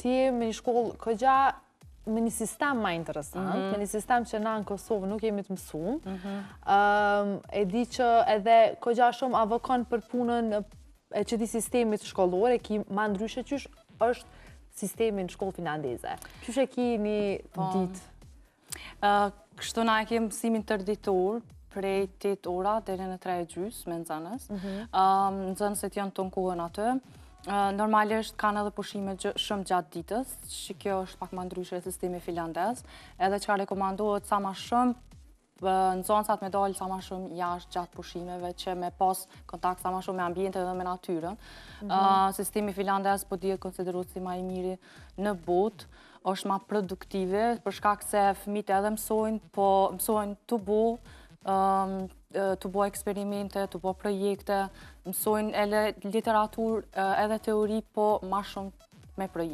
ti me një shkollë këgja me një sistem ma interesant, me një sistem që na në Kosovë nuk jemi të mësuar. E di që edhe këgja shumë avokon për punën e qëti sistemit shkollore, ki ma ndryshe qysh është sistemi në shkollë finlandeze. Qysh e ki një ditë? Kështu na e kemë mësimin tërditor, prej 8 ora deri në 3:30 me nxënës. Nxënësit janë të kohën aty. Normalisht kanë edhe pushime shumë gjatë ditës, që kjo është pak më ndryshe sistemi finlandez, edhe që ka rekomandohet sa ma shumë, nxënësat me dalë sa ma shumë jashtë gjatë pushimeve, që me pas kontakt sa ma shumë me ambientin dhe me natyrën. Sistemi finlandez po dihet konsiderohet si ma i miri në botë, është ma produktive, për shkak se fëmijët edhe mësojnë, po mësojnë të bo eksperimente, të bo projekte, mësojnë edhe literaturë, edhe teori, po ma shumë me projekte.